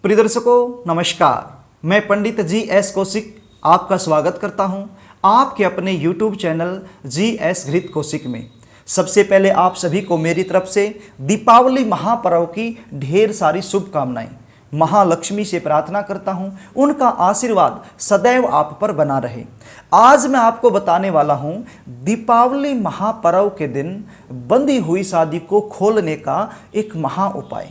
प्रिय दर्शकों नमस्कार। मैं पंडित जी एस कौशिक आपका स्वागत करता हूं आपके अपने YouTube चैनल जी एस घृत कौशिक में। सबसे पहले आप सभी को मेरी तरफ से दीपावली महापर्व की ढेर सारी शुभकामनाएं। महालक्ष्मी से प्रार्थना करता हूं उनका आशीर्वाद सदैव आप पर बना रहे। आज मैं आपको बताने वाला हूं दीपावली महापर्व के दिन बंधी हुई शादी को खोलने का एक महा उपाय।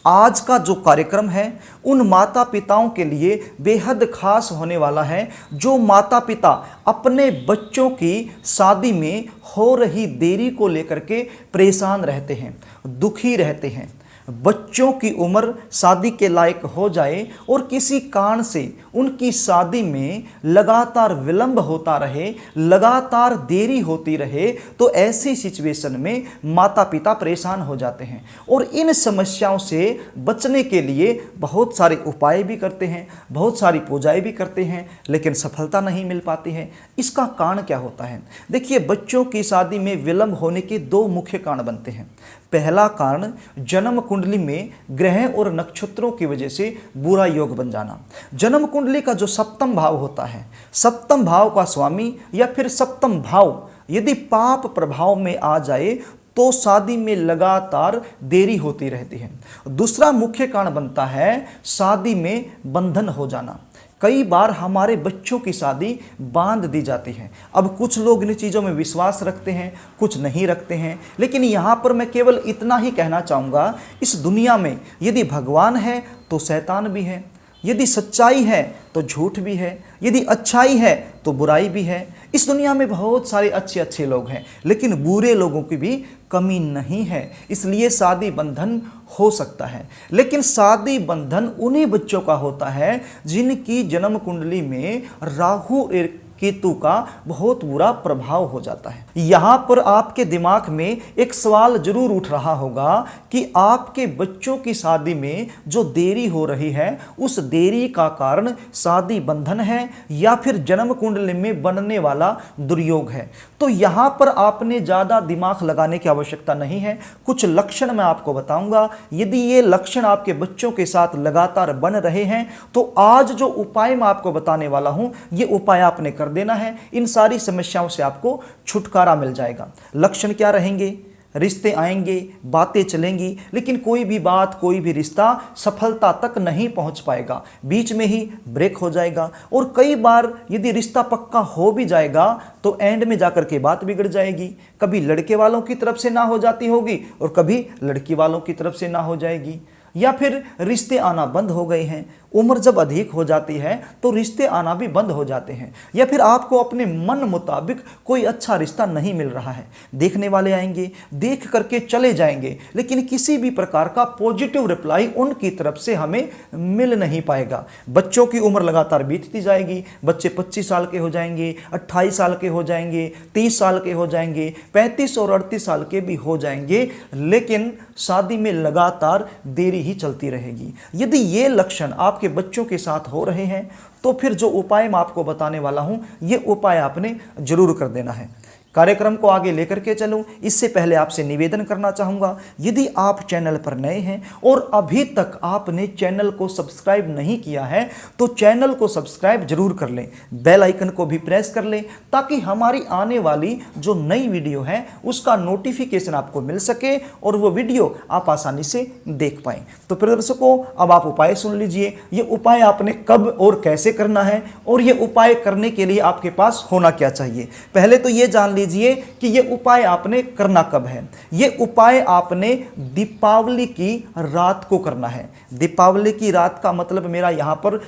आज का जो कार्यक्रम है उन माता पिताओं के लिए बेहद खास होने वाला है जो माता पिता अपने बच्चों की शादी में हो रही देरी को लेकर के परेशान रहते हैं, दुखी रहते हैं। बच्चों की उम्र शादी के लायक हो जाए और किसी कारण से उनकी शादी में लगातार विलंब होता रहे, लगातार देरी होती रहे, तो ऐसी सिचुएशन में माता पिता परेशान हो जाते हैं और इन समस्याओं से बचने के लिए बहुत सारे उपाय भी करते हैं, बहुत सारी पूजाएं भी करते हैं, लेकिन सफलता नहीं मिल पाती है। इसका कारण क्या होता है? देखिए, बच्चों की शादी में विलंब होने के दो मुख्य कारण बनते हैं। पहला कारण जन्म कुंडली में ग्रह और नक्षत्रों की वजह से बुरा योग बन जाना। जन्म कुंडली का जो सप्तम भाव होता है, सप्तम भाव का स्वामी या फिर सप्तम भाव यदि पाप प्रभाव में आ जाए तो शादी में लगातार देरी होती रहती है। दूसरा मुख्य कारण बनता है शादी में बंधन हो जाना। कई बार हमारे बच्चों की शादी बांध दी जाती है। अब कुछ लोग इन चीज़ों में विश्वास रखते हैं, कुछ नहीं रखते हैं, लेकिन यहाँ पर मैं केवल इतना ही कहना चाहूँगा, इस दुनिया में यदि भगवान है तो शैतान भी है, यदि सच्चाई है तो झूठ भी है, यदि अच्छाई है तो बुराई भी है। इस दुनिया में बहुत सारे अच्छे लोग हैं, लेकिन बुरे लोगों की भी कमी नहीं है। इसलिए शादी बंधन हो सकता है, लेकिन शादी बंधन उन्हीं बच्चों का होता है जिनकी जन्म कुंडली में राहु केतु का बहुत बुरा प्रभाव हो जाता है। यहाँ पर आपके दिमाग में एक सवाल जरूर उठ रहा होगा कि आपके बच्चों की शादी में जो देरी हो रही है उस देरी का कारण शादी बंधन है या फिर जन्म कुंडली में बनने वाला दुर्योग है। तो यहाँ पर आपने ज़्यादा दिमाग लगाने की आवश्यकता नहीं है। कुछ लक्षण मैं आपको बताऊंगा, यदि ये लक्षण आपके बच्चों के साथ लगातार बन रहे हैं तो आज जो उपाय मैं आपको बताने वाला हूँ ये उपाय आपने कर देना है। इन सारी समस्याओं से आपको छुटकारा मिल जाएगा। लक्षण क्या रहेंगे? रिश्ते आएंगे, बातें चलेंगी, लेकिन कोई भी बात, कोई भी रिश्ता सफलता तक नहीं पहुंच पाएगा, बीच में ही ब्रेक हो जाएगा। और कई बार यदि रिश्ता पक्का हो भी जाएगा तो एंड में जाकर के बात बिगड़ जाएगी। कभी लड़के वालों की तरफ से ना हो जाती होगी और कभी लड़की वालों की तरफ से ना हो जाएगी, या फिर रिश्ते आना बंद हो गए हैं। उम्र जब अधिक हो जाती है तो रिश्ते आना भी बंद हो जाते हैं, या फिर आपको अपने मन मुताबिक कोई अच्छा रिश्ता नहीं मिल रहा है। देखने वाले आएंगे, देख करके चले जाएंगे, लेकिन किसी भी प्रकार का पॉजिटिव रिप्लाई उनकी तरफ से हमें मिल नहीं पाएगा। बच्चों की उम्र लगातार बीतती जाएगी, बच्चे 25 साल के हो जाएंगे, 28 साल के हो जाएंगे, 30 साल के हो जाएंगे, 35 और 38 साल के भी हो जाएंगे, लेकिन शादी में लगातार देरी ही चलती रहेगी। यदि ये लक्षण आपके बच्चों के साथ हो रहे हैं तो फिर जो उपाय मैं आपको बताने वाला हूं ये उपाय आपने जरूर कर देना है। कार्यक्रम को आगे लेकर के चलूं, इससे पहले आपसे निवेदन करना चाहूँगा, यदि आप चैनल पर नए हैं और अभी तक आपने चैनल को सब्सक्राइब नहीं किया है तो चैनल को सब्सक्राइब जरूर कर लें, बेल आइकन को भी प्रेस कर लें ताकि हमारी आने वाली जो नई वीडियो है उसका नोटिफिकेशन आपको मिल सके और वो वीडियो आप आसानी से देख पाएँ। तो प्रिय दर्शकों, अब आप उपाय सुन लीजिए। ये उपाय आपने कब और कैसे करना है और ये उपाय करने के लिए आपके पास होना क्या चाहिए। पहले तो ये जान लीजिए कि ये उपाय आपने करना कब है। ये उपाय आपने दीपावली की रात को करना है। दीपावली की रात का मतलब मेरा यहाँ पर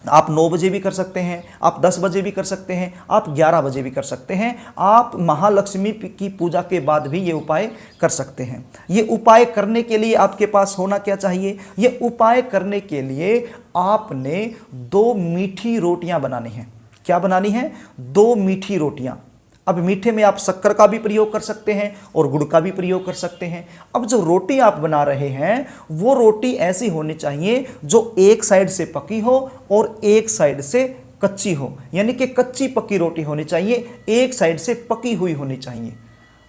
आप 9 बजे भी कर सकते हैं, आप 10 बजे भी कर सकते हैं, आप 11 बजे भी कर सकते हैं। आप महालक्ष्मी की पूजा के बाद भी ये उपाय कर सकते हैं। ये उपाय करने के लिए आपके पास होना क्या चाहिए? ये उपाय करने के लिए आपने 2 मीठी रोटियां बनानी हैं। क्या बनानी है? 2 मीठी रोटियां। अब मीठे में आप शक्कर का भी प्रयोग कर सकते हैं और गुड़ का भी प्रयोग कर सकते हैं। अब जो रोटी आप बना रहे हैं वो रोटी ऐसी होनी चाहिए जो एक साइड से पकी हो और एक साइड से कच्ची हो, यानी कि कच्ची पक्की रोटी होनी चाहिए, एक साइड से पकी हुई होनी चाहिए।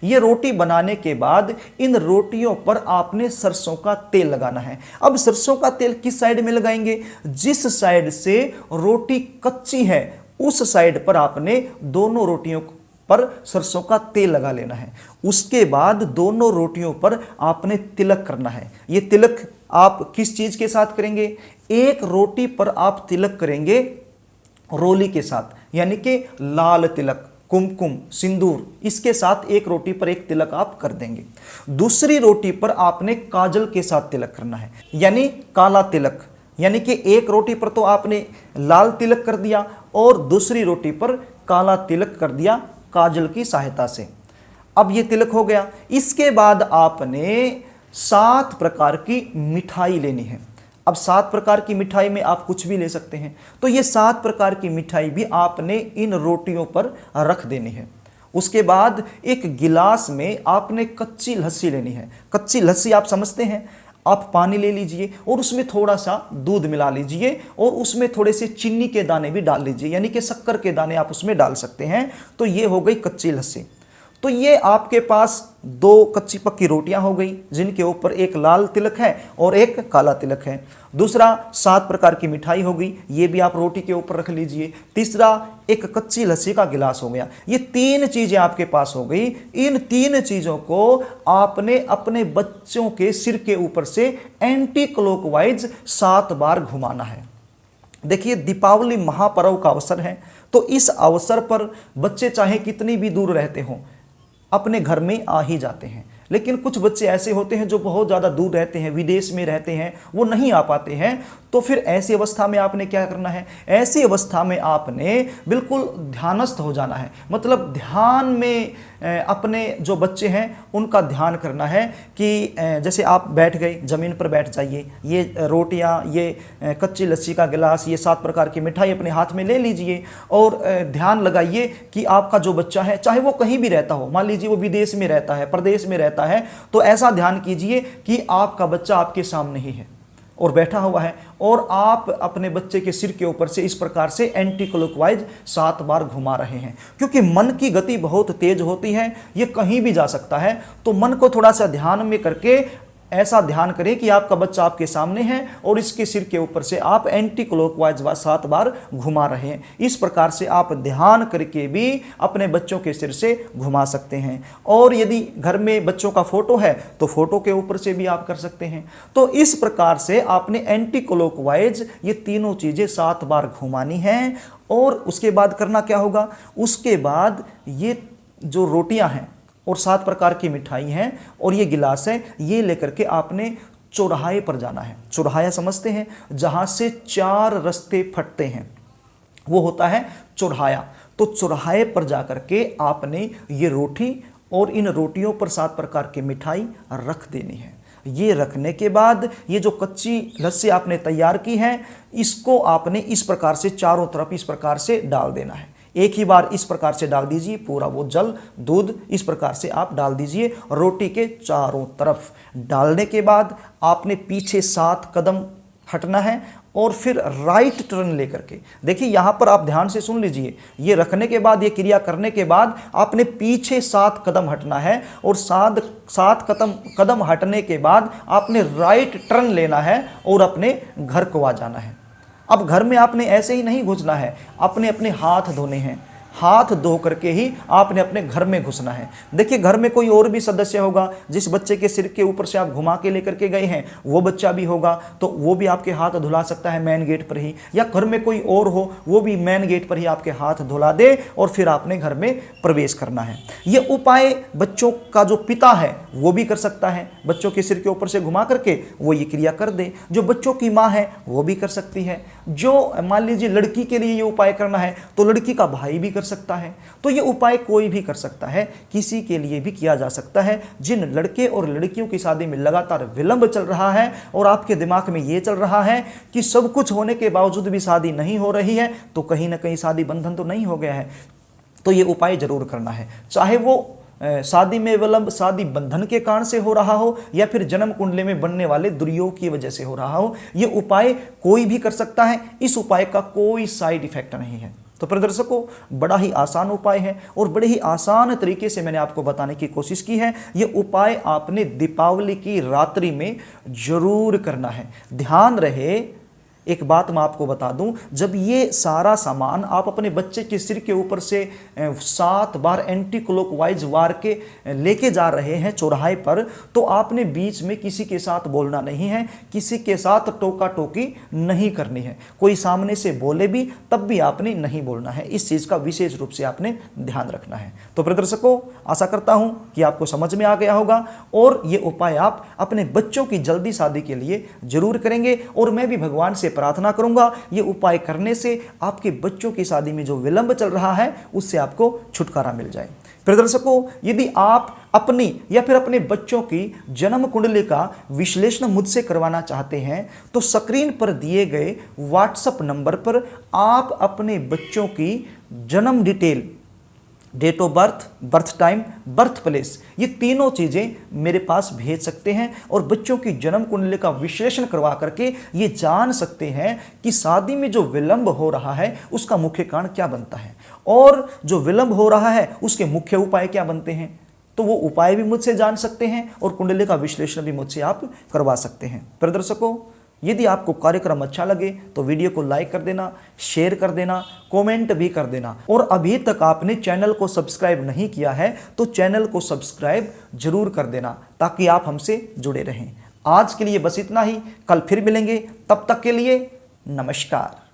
ये रोटी बनाने के बाद इन रोटियों पर आपने सरसों का तेल लगाना है। अब सरसों का तेल किस साइड में लगाएंगे? जिस साइड से रोटी कच्ची है उस साइड पर आपने दोनों रोटियों पर सरसों का तेल लगा लेना है। उसके बाद दोनों रोटियों पर आपने तिलक करना है। ये तिलक आप किस चीज के साथ करेंगे? एक रोटी पर आप तिलक करेंगे रोली के साथ, यानी कि लाल तिलक, कुमकुम, सिंदूर, इसके साथ एक रोटी पर एक तिलक आप कर देंगे। दूसरी रोटी पर आपने काजल के साथ तिलक करना है, यानी काला तिलक। यानी कि एक रोटी पर तो आपने लाल तिलक कर दिया और दूसरी रोटी पर काला तिलक कर दिया काजल की सहायता से। अब ये तिलक हो गया। इसके बाद आपने 7 प्रकार की मिठाई लेनी है। अब 7 प्रकार की मिठाई में आप कुछ भी ले सकते हैं, तो ये 7 प्रकार की मिठाई भी आपने इन रोटियों पर रख देनी है। उसके बाद एक गिलास में आपने कच्ची लस्सी लेनी है। कच्ची लस्सी आप समझते हैं, आप पानी ले लीजिए और उसमें थोड़ा सा दूध मिला लीजिए और उसमें थोड़े से चीनी के दाने भी डाल लीजिए, यानी कि शक्कर के दाने आप उसमें डाल सकते हैं। तो ये हो गई कच्ची लस्सी। तो ये आपके पास 2 कच्ची पक्की रोटियां हो गई जिनके ऊपर एक लाल तिलक है और एक काला तिलक है। दूसरा 7 प्रकार की मिठाई हो गई, ये भी आप रोटी के ऊपर रख लीजिए। तीसरा एक कच्ची लस्सी का गिलास हो गया। ये 3 चीजें आपके पास हो गई। इन 3 चीजों को आपने अपने बच्चों के सिर के ऊपर से एंटी क्लॉकवाइज 7 बार घुमाना है। देखिए, दीपावली महापर्व का अवसर है, तो इस अवसर पर बच्चे चाहे कितनी भी दूर रहते हों अपने घर में आ ही जाते हैं। लेकिन कुछ बच्चे ऐसे होते हैं जो बहुत ज़्यादा दूर रहते हैं, विदेश में रहते हैं, वो नहीं आ पाते हैं। तो फिर ऐसी अवस्था में आपने क्या करना है? ऐसी अवस्था में आपने बिल्कुल ध्यानस्थ हो जाना है। मतलब ध्यान में अपने जो बच्चे हैं उनका ध्यान करना है कि जैसे आप बैठ गए, ज़मीन पर बैठ जाइए, ये रोटियां, ये कच्ची लस्सी का गिलास, ये 7 प्रकार की मिठाई अपने हाथ में ले लीजिए और ध्यान लगाइए कि आपका जो बच्चा है, चाहे वो कहीं भी रहता हो, मान लीजिए वो विदेश में रहता है, प्रदेश में रहता है, तो ऐसा ध्यान कीजिए कि आपका बच्चा आपके सामने ही है और बैठा हुआ है और आप अपने बच्चे के सिर के ऊपर से इस प्रकार से एंटी क्लॉकवाइज 7 बार घुमा रहे हैं। क्योंकि मन की गति बहुत तेज होती है, ये कहीं भी जा सकता है। तो मन को थोड़ा सा ध्यान में करके ऐसा ध्यान करें कि आपका बच्चा आपके सामने है और इसके सिर के ऊपर से आप एंटी क्लॉकवाइज 7 बार घुमा रहे हैं। इस प्रकार से आप ध्यान करके भी अपने बच्चों के सिर से घुमा सकते हैं। और यदि घर में बच्चों का फोटो है तो फोटो के ऊपर से भी आप कर सकते हैं। तो इस प्रकार से आपने एंटी क्लॉकवाइज ये तीनों चीज़ें 7 बार घुमानी हैं। और उसके बाद करना क्या होगा? उसके बाद ये जो रोटियां हैं और 7 प्रकार की मिठाई हैं और ये गिलास है, ये लेकर के आपने चौराहे पर जाना है। चौराहा समझते हैं, जहाँ से 4 रास्ते फटते हैं, वो होता है चौराहा। तो चौराहे पर जाकर के आपने ये रोटी और इन रोटियों पर 7 प्रकार की मिठाई रख देनी है। ये रखने के बाद ये जो कच्ची लस्सी आपने तैयार की है, इसको आपने इस प्रकार से चारों तरफ इस प्रकार से डाल देना है। एक ही बार इस प्रकार से डाल दीजिए, पूरा वो जल, दूध इस प्रकार से आप डाल दीजिए रोटी के चारों तरफ। डालने के बाद आपने पीछे 7 कदम हटना है और फिर राइट टर्न लेकर के, देखिए यहाँ पर आप ध्यान से सुन लीजिए, ये रखने के बाद, ये क्रिया करने के बाद आपने पीछे 7 कदम हटना है और 7 कदम हटने के बाद आपने राइट टर्न लेना है और अपने घर को आ जाना है। अब घर में आपने ऐसे ही नहीं घुसना है, अपने अपने हाथ धोने हैं। हाथ धो करके ही आपने अपने घर में घुसना है। देखिए, घर में कोई और भी सदस्य होगा, जिस बच्चे के सिर के ऊपर से आप घुमा के लेकर के गए हैं वो बच्चा भी होगा, तो वो भी आपके हाथ धुला सकता है मेन गेट पर ही, या घर में कोई और हो वो भी मेन गेट पर ही आपके हाथ धुला दे और फिर आपने घर में प्रवेश करना है। ये उपाय बच्चों का जो पिता है वो भी कर सकता है, बच्चों के सिर के ऊपर से घुमा करके वो ये क्रिया कर दे। जो बच्चों की माँ है वो भी कर सकती है। जो मान लीजिए लड़की के लिए ये उपाय करना है तो लड़की का भाई भी कर सकता है। तो ये उपाय कोई भी कर सकता है, किसी के लिए भी किया जा सकता है। जिन लड़के और लड़कियों की शादी में लगातार विलंब चल रहा है और आपके दिमाग में ये चल रहा है कि सब कुछ होने के बावजूद भी शादी नहीं हो रही है, तो कहीं ना कहीं शादी बंधन तो नहीं हो गया है, तो ये उपाय जरूर करना है। चाहे वो शादी में विलंब शादी बंधन के कारण से हो रहा हो या फिर जन्म कुंडली में बनने वाले दुर्योग की वजह से हो रहा हो, ये उपाय कोई भी कर सकता है। इस उपाय का कोई साइड इफेक्ट नहीं है। तो प्रिय दर्शकों, बड़ा ही आसान उपाय है और बड़े ही आसान तरीके से मैंने आपको बताने की कोशिश की है। ये उपाय आपने दीपावली की रात्रि में जरूर करना है। ध्यान रहे, एक बात मैं आपको बता दूं, जब ये सारा सामान आप अपने बच्चे के सिर के ऊपर से 7 बार एंटी क्लॉकवाइज वार के लेके जा रहे हैं चौराहे पर, तो आपने बीच में किसी के साथ बोलना नहीं है, किसी के साथ टोका टोकी नहीं करनी है। कोई सामने से बोले भी तब भी आपने नहीं बोलना है। इस चीज़ का विशेष रूप से आपने ध्यान रखना है। तो प्रिय दर्शकों, आशा करता हूं कि आपको समझ में आ गया होगा और ये उपाय आप अपने बच्चों की जल्दी शादी के लिए जरूर करेंगे। और मैं भी भगवान से प्रार्थना करूंगा ये उपाय करने से आपके बच्चों की शादी में जो विलंब चल रहा है उससे आपको छुटकारा मिल जाए। प्रिय दर्शकों, यदि आप अपनी या फिर अपने बच्चों की जन्म कुंडली का विश्लेषण मुझसे करवाना चाहते हैं तो स्क्रीन पर दिए गए व्हाट्सएप नंबर पर आप अपने बच्चों की जन्म detail, date of birth, birth time, birth place, ये तीनों चीज़ें मेरे पास भेज सकते हैं और बच्चों की जन्म कुंडली का विश्लेषण करवा करके ये जान सकते हैं कि शादी में जो विलंब हो रहा है उसका मुख्य कारण क्या बनता है और जो विलंब हो रहा है उसके मुख्य उपाय क्या बनते हैं। तो वो उपाय भी मुझसे जान सकते हैं और कुंडली का विश्लेषण भी मुझसे आप करवा सकते हैं। प्रिय दर्शकों, यदि आपको कार्यक्रम अच्छा लगे तो वीडियो को लाइक कर देना, शेयर कर देना, कमेंट भी कर देना और अभी तक आपने चैनल को सब्सक्राइब नहीं किया है तो चैनल को सब्सक्राइब जरूर कर देना ताकि आप हमसे जुड़े रहें। आज के लिए बस इतना ही, कल फिर मिलेंगे, तब तक के लिए नमस्कार।